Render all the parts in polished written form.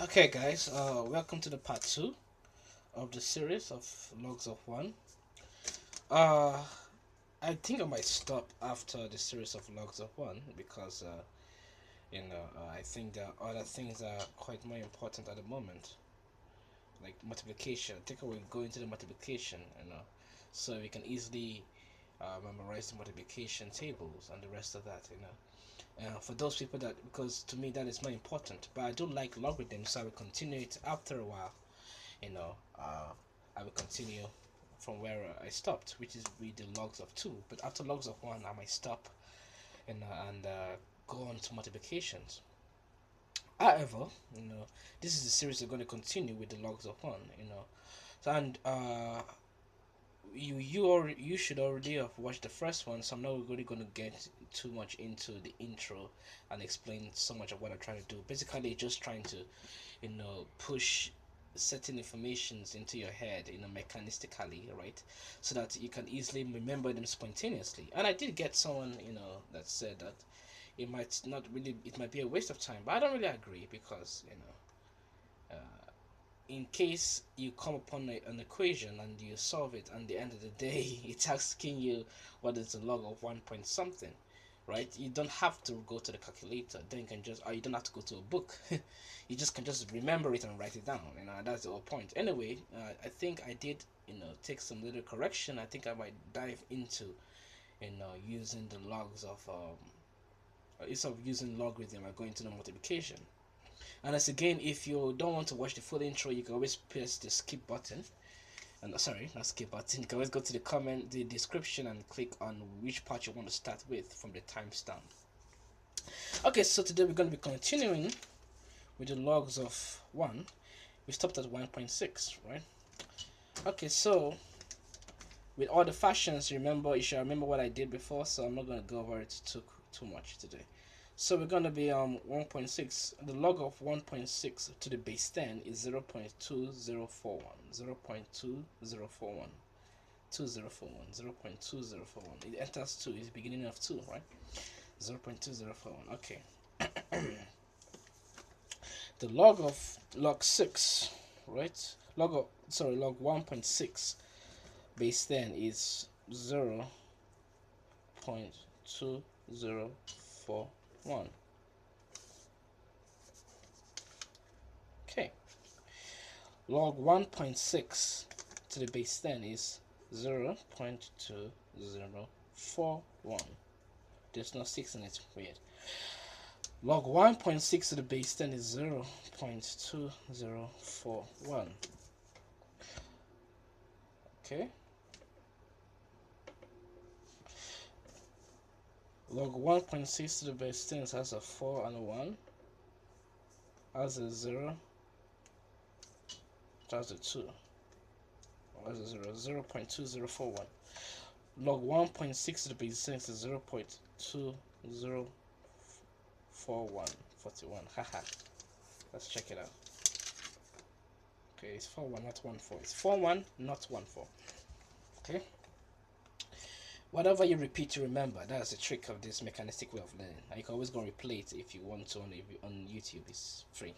Okay, guys, welcome to the part 2 of the series of logs of 1. Uh, I think I might stop after the series of logs of 1 because, I think there are other things that are quite more important at the moment, like multiplication. I think I will go into the multiplication, so we can easily memorize the multiplication tables and the rest of that. For those people that, because to me that is more important, but I do like logarithms, so I will continue it after a while. you know, uh, I will continue from where I stopped, which is with the logs of 2. But after logs of 1, I might stop and go on to multiplications. However, this is a series we're going to continue with the logs of 1. So, and you should already have watched the first one, so I'm not really going to get too much into the intro and explain so much of what I'm trying to do. Basically, just trying to push certain informations into your head mechanistically, right, so that you can easily remember them spontaneously. And I did get someone that said that it might be a waste of time, but I don't really agree, because uh, in case you come upon an equation and you solve it, and at the end of the day it's asking you what is the log of one point something, right? You don't have to go to the calculator. Then you can just, or you don't have to go to a book. You just can just remember it and write it down. That's the whole point. Anyway, I think I did take some little correction. I think I might dive into using the logs of instead of using logarithm, I go into the multiplication. And as again, if you don't want to watch the full intro, you can always press the skip button. And sorry, not skip button. You can always go to the description, and click on which part you want to start with from the timestamp. Okay, so today we're going to be continuing with the logs of 1. We stopped at 1.6, right? Okay, so with all the fashions, you should remember what I did before, so I'm not going to go over it too much today. So we're going to be 1.6. The log of 1.6 to the base 10 is 0 0.2041. 0 0.2041. 2041. 0 0.2041. It enters 2. It's the beginning of 2, right? 0 0.2041. Okay. The log of log 6, right? Log 1.6 base 10 is 0 0.2041. Okay. Log 1.6 to the base 10 is 0 0.2041. There's no 6 in it. Weird. Log 1.6 to the base 10 is 0 0.2041. Okay. Log 1.6 to the base 10 has a 4 and a 1. Has a 0. Has a 2. Has a 0. 0.2041. Log 1.6 to the base 10 is 0.2041. 41. Haha. Let's check it out. Okay, it's 41, not 14. It's 41, not 14. Okay. Whatever you repeat, you remember. That's the trick of this mechanistic way of learning. And you can always go and replay it if you want to on YouTube. It's free.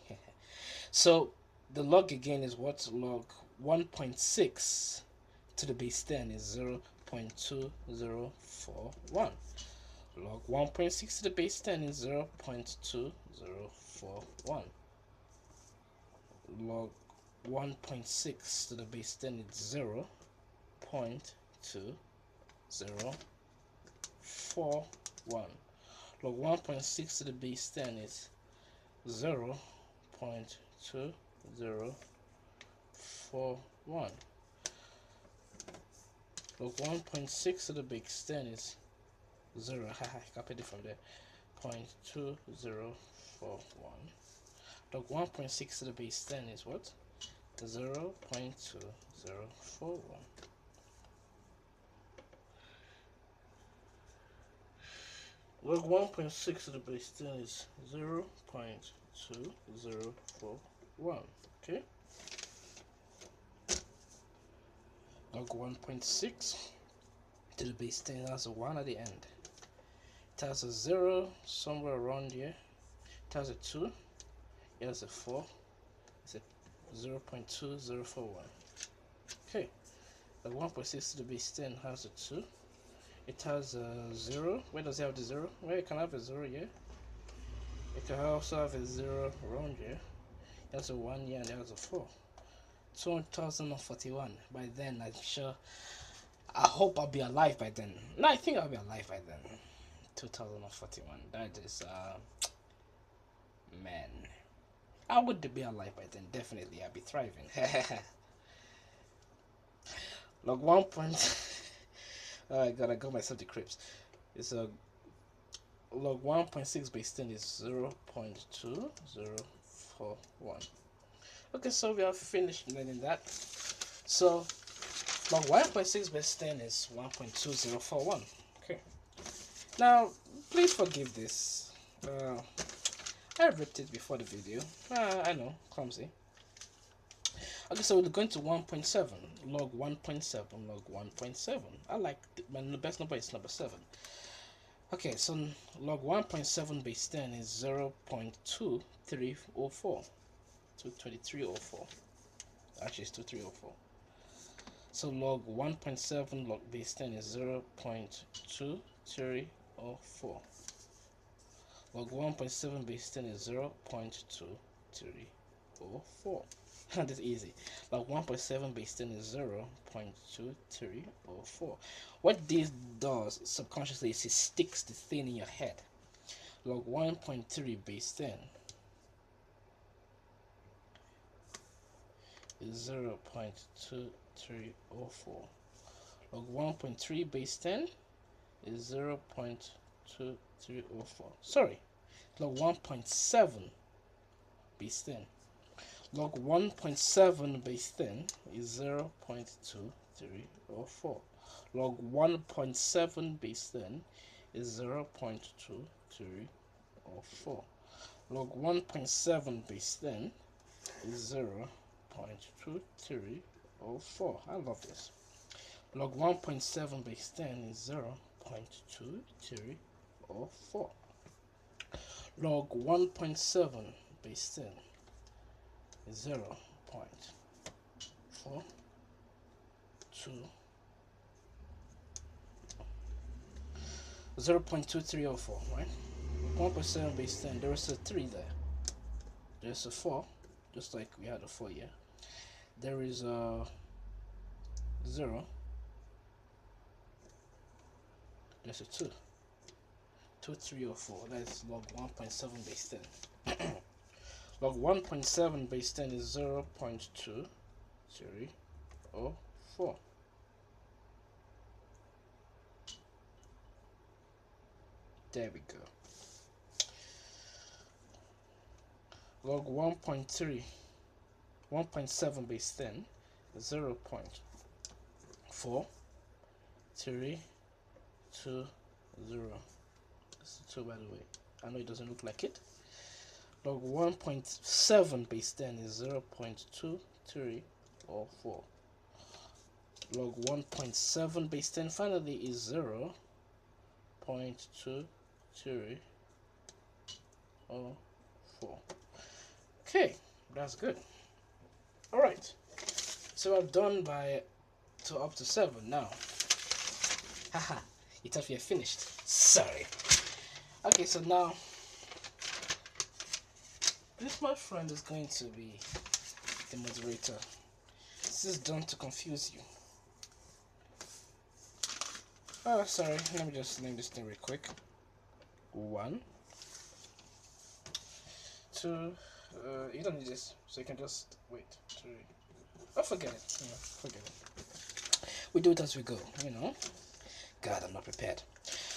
So the log again is what? Log 1.6 to the base 10 is 0 0.2041. Log 1.6 to the base 10 is 0 0.2041. Log 1.6 to the base 10 is 0 0.2041. Log 1.6 to the base 10 is 0 0.2041. Log 1.6 to the base 10 is 0. Haha, copied it from there. 0.2041. Log 1.6 to the base 10 is what? 0 0.2041. Log 1.6 to the base 10 is 0 0.2041. Okay. Log 1.6 to the base 10 has a 1 at the end. It has a 0 somewhere around here. It has a 2. It has a 4. Is it 0.2041? Okay, the 1.6 to the base 10 has a 2. It has a 0. Where does it have the 0? Well, it can have a 0, yeah. It can also have a 0 around here. It has a 1 here and it has a 4. 2041. By then, I'm sure. I hope I'll be alive by then. No, I think I'll be alive by then. 2041. That is, man. I would be alive by then. Definitely, I'll be thriving. Log 1 point. Oh my god, I got myself the crips. It's a log 1.6 base 10 is 0.2041. Okay, so we have finished learning that. So log 1.6 base 10 is 1.2041. Okay. Now, please forgive this. I ripped it before the video. I know, clumsy. Okay, so we're going to 1.7, log 1.7, log 1.7. I like, my best number is number 7. Okay, so log 1.7 base 10 is 0.2304. 22304. Actually, it's 2304. So log 1.7 log base 10 is 0.2304. Log 1.7 base 10 is 0.2304. That's easy. Log 1.7 base 10 is 0.2304. What this does subconsciously is it sticks the thing in your head. Log 1.3 base 10 is 0.2304. Log 1.3 base 10 is 0.2304. Sorry, log 1.7 base 10. Log 1.7 base 10 is 0.2304. Log 1.7 base 10 is 0.2304. Log 1.7 base 10 is 0.2304. I love this. Log 1.7 base 10 is 0.2304. Log 1.7 base 10 is 0.2304, right? 1.7 base 10, there is a 3 there. There's a 4, just like we had a 4 here. There is a 0. There's a 2. 2304, that's log 1.7 base 10. Log 1.7 base 10 is 0.2304. There we go. Log 1.7 base 10 is 0.4320. This is 2, by the way. I know it doesn't look like it. Log 1.7 base 10 is 0.2304. Log 1.7 base 10 finally is 0.2304. Okay, that's good. Alright, so I've done to up to 7 now. Haha, you thought we are finished. Sorry. Okay, so now this, my friend, is going to be the moderator. This is done to confuse you. Oh, sorry. Let me just name this thing real quick. 1, 2. You don't need this, so you can just wait. 3. Oh, forget it. Forget it. We do it as we go. God, I'm not prepared.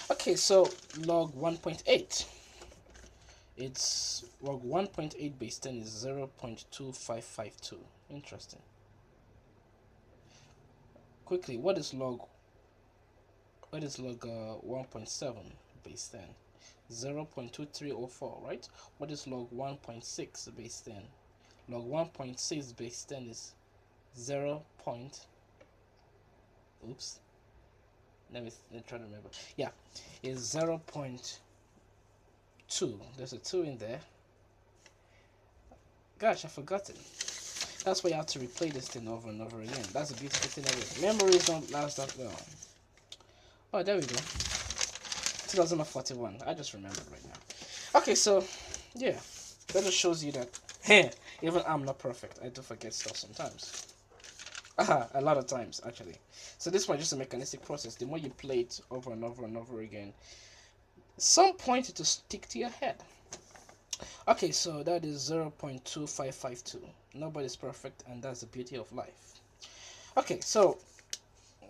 Okay, so log 1.8. It's log 1.8 base 10 is 0.2552. Interesting. Quickly, what is log 1.7 base 10? 0.2304, right? What is log 1.6 base 10? Log 1.6 base 10 is 0. Oops. Let me try to remember. Yeah, is 0.2. There's a 2 in there. Gosh, I forgot it. That's why you have to replay this thing over and over again. That's a beautiful thing of it. Memories don't last that long. Oh, there we go. 2041. I just remembered right now. Okay, so yeah, that just shows you that hey, even I'm not perfect. I do forget stuff sometimes. A lot of times actually. So this one is just a mechanistic process. The more you play it over and over and over again, some point it will stick to your head. Okay, so that is 0.2552. Nobody's perfect, and that's the beauty of life. Okay, so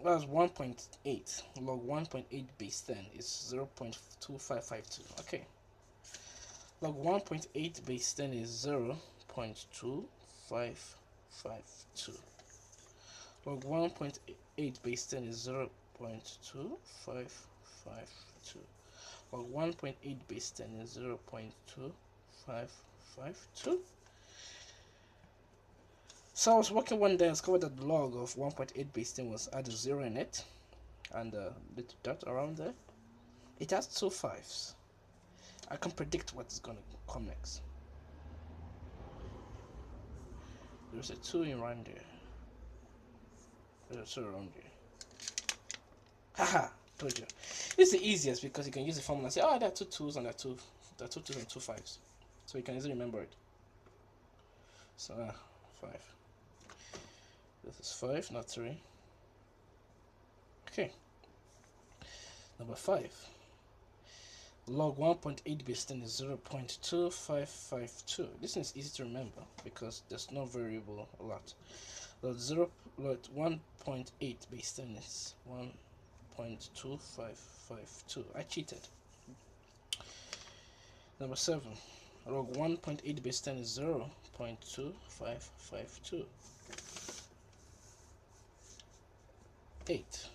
that's 1.8. Log 1.8 base 10 is 0.2552. Okay, log 1.8 base 10 is 0.2552. Log 1.8 base 10 is 0.2552. Log 1.8 base 10 is 0.2552. So I was working one day and discovered that the log of 1.8 base 10 was had a 0 in it and a little dot around there. It has two 5s. I can predict what is going to come next. There's a 2 in around there. There's a 2 around there. Haha, told you. It's the easiest because you can use the formula and say, oh, there are two 2s and there are two 2s and two 5s. So you can easily remember it. So, 5. This is 5, not 3. Okay. Number 5. Log 1.8 base 10 is 0.2552. This is easy to remember because there's no variable a lot. Log 1.8 base 10 is 1.2552. I cheated. Number 7. Log 1.8 base 10 is 0.2552. 8.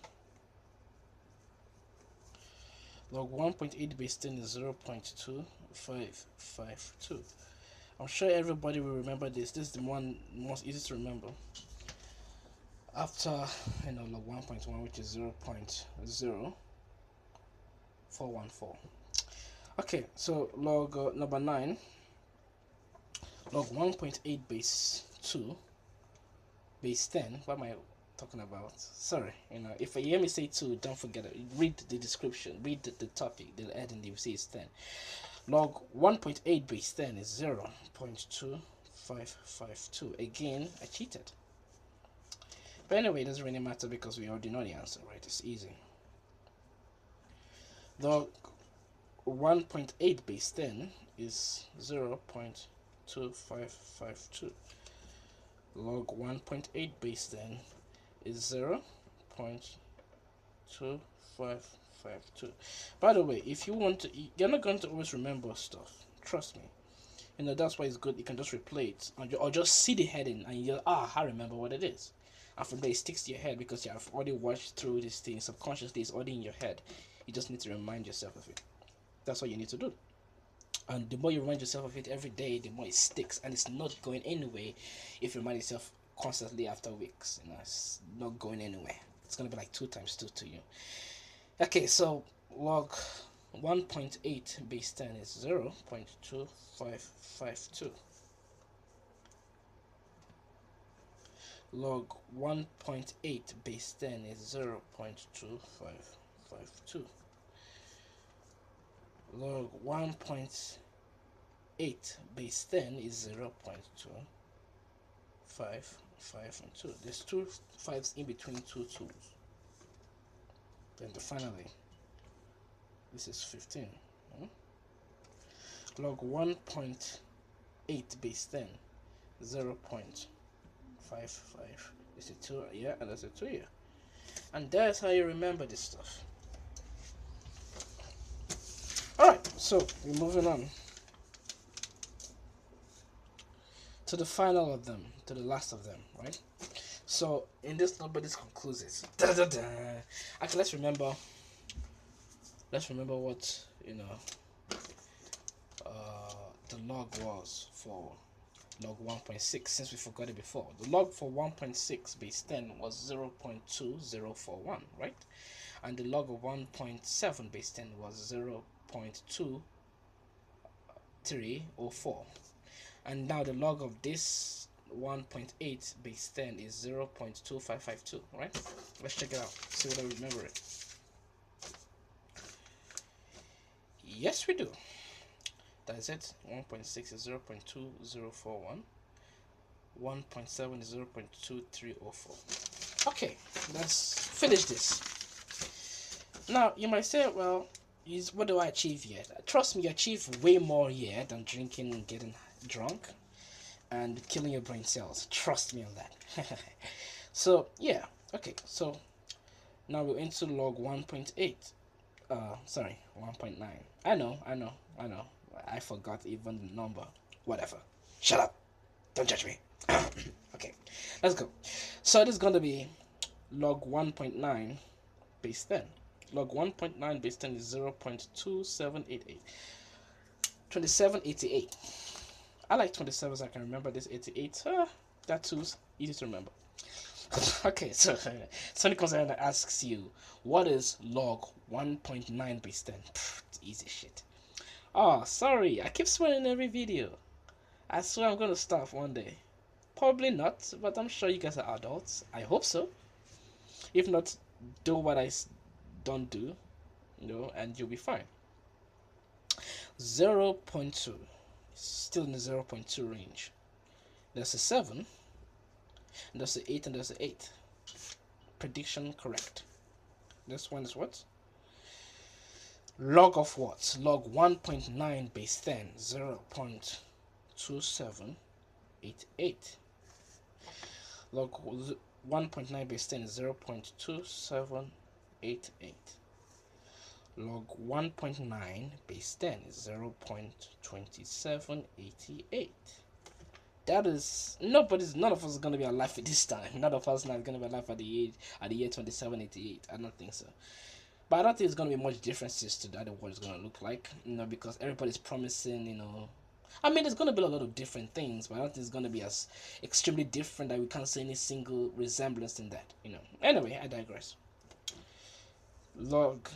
Log 1.8 base 10 is 0.2552. I'm sure everybody will remember this. This is the one most easy to remember. After log 1.1, which is 0.0414. Okay, so log number 9. Log 1.8 base 2 base 10. What am I talking about? Sorry, if you hear me say 2, don't forget it. Read the description, read the topic, the heading, you see it's 10. Log 1.8 base 10 is 0.2552. Again, I cheated. But anyway, it doesn't really matter because we already know the answer, right? It's easy. Log 1.8 base 10 is 0.2552. Log 1.8 base 10 is 0.2552. By the way, if you want to, you're not going to always remember stuff. Trust me. That's why it's good. You can just replay it or just see the heading and you'll, I remember what it is. And from there it sticks to your head because you have already watched through this thing. Subconsciously, it's already in your head. You just need to remind yourself of it. That's all you need to do. And the more you remind yourself of it every day, the more it sticks. And it's not going anywhere if you remind yourself constantly after weeks. It's not going anywhere. It's going to be like 2 times 2 to you. Okay, so log 1.8 base 10 is 0.2552. Log 1.8 base 10 is 0.2552. Log 1.8 base 10 is 0.2552. There's 2 5s in between 2 2s. Then finally, this is 15. Log 1.8 base 10, 0.55. It's a 2 here and that's a 2 here. And that's how you remember this stuff. Alright, so we're moving on to the final of them, to the last of them, right? So in this number, this concludes it. Actually, let's remember what the log was for log 1.6, since we forgot it before. The log for 1.6 base 10 was 0.2041, right? And the log of 1.7 base 10 was 0.2304. And now the log of this 1.8 base 10 is 0.2552, right? Let's check it out, see whether we remember it. Yes, we do. That's it. 1.6 is 0.2041. 1.7 is 0.2304. Okay, let's finish this. Now, you might say, well, what do I achieve here? Trust me, you achieve way more here than drinking and getting drunk and killing your brain cells. Trust me on that. So, yeah. Okay, so now we're into log 1.8. Sorry, 1.9. I know. I forgot even the number. Whatever. Shut up. Don't judge me. Okay, let's go. So this is going to be log 1.9 base 10. Log 1.9 base 10 is 0.2788. 2788. I like 27 so I can remember this. 88. That too's easy to remember. Okay, so somebody comes around and asks you, what is log 1.9 base 10? Pfft, it's easy shit. Oh, sorry, I keep swearing in every video. I swear I'm gonna stop one day. Probably not, but I'm sure you guys are adults. I hope so. If not, do what I don't do, and you'll be fine. 0.2, still in the 0.2 range. There's a 7, and there's a 8, and there's a 8. Prediction correct. This one is what? Log of what? Log 1.9 base 10, 0.2788. Log 1.9 base 10 is 0.2788. Log 1.9 base 10 is 0.2788. That is, none of us is going to be alive at this time. None of us are going to be alive at the year 2788. I don't think so. But I don't think it's going to be much differences to that, what it's going to look like, because everybody's promising, I mean, there's going to be a lot of different things, but I don't think it's going to be as extremely different that we can't see any single resemblance in that, Anyway, I digress. Log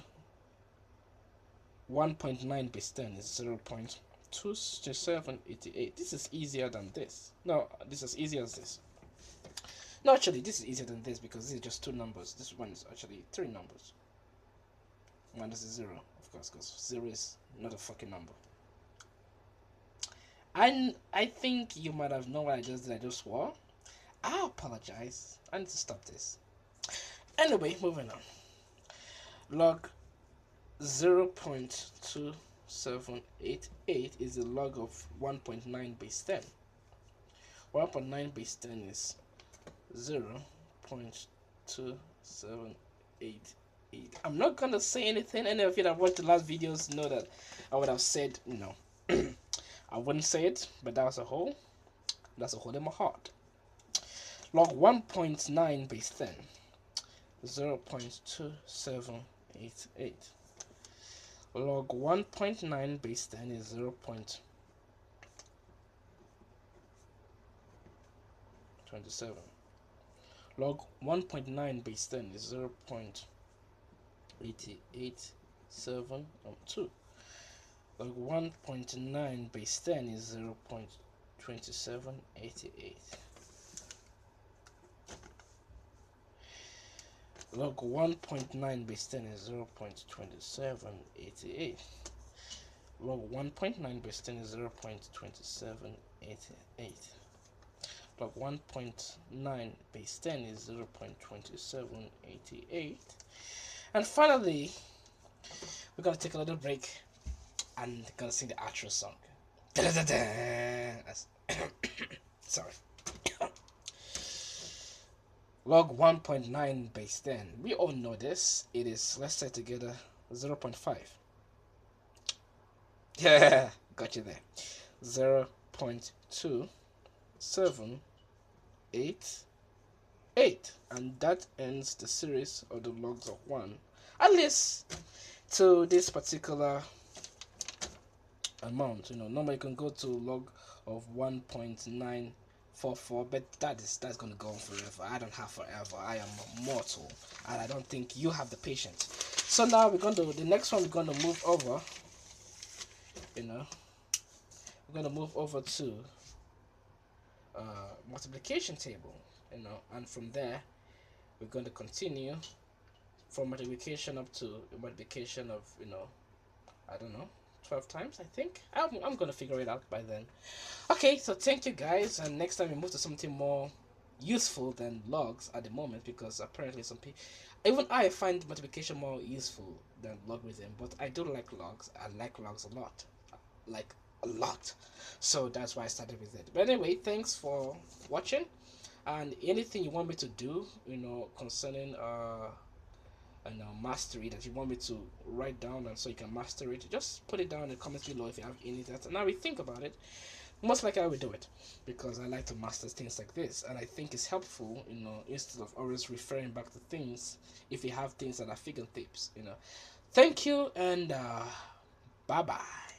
1.9 base 10 is 0.2788. This is easier than this. No, this is easier as this. No, actually, this is easier than this because this is just 2 numbers. This one is actually 3 numbers. Minus 0, of course, because 0 is not a fucking number. I think you might have known what I just did. I just swore. I apologize. I need to stop this. Anyway, moving on. Log 0.2788 is the log of 1.9 base 10. 1.9 base 10 is 0.2788. I'm not gonna say anything. Any of you that watched the last videos know that I would have said no. I wouldn't say it, but that's a hole. That's a hole in my heart. Log 1.9 base 10, 0.2788. Log 1.9 base 10 is 0.27. Log 1.9 base 10 is 0.8872. Log 1.9 base 10 is 0.2788. Log 1.9 base 10 is 0.2788. Log 1.9 base 10 is 0.2788. Log 1.9 base 10 is 0.2788. And finally, we're gonna take a little break and gonna sing the outro song. Sorry. Log 1.9 base 10. We all know this. It is, let's say together, 0.5. Yeah, got you there. 0.2788. And that ends the series of the logs of 1. At least to this particular amount. Normally you can go to log of 1.944, but that's gonna go on forever. I don't have forever. I am mortal, and I don't think you have the patience. So now we're going to the next one. We're going to move over. We're going to move over to multiplication table, and from there we're going to continue from multiplication up to multiplication of, I don't know, 12 times, I think. I'm going to figure it out by then. Okay, so thank you guys, and next time we move to something more useful than logs at the moment, because apparently some people, even I find multiplication more useful than logarithm, but I do like logs. I like logs a lot, like a lot. So that's why I started with it. But anyway, thanks for watching, and anything you want me to do, concerning mastery that you want me to write down, and so you can master it, just put it down in the comments below if you have any that. And now we think about it, most likely I will do it, because I like to master things like this, and I think it's helpful, instead of always referring back to things if you have things that are fingertips. Thank you, and bye bye.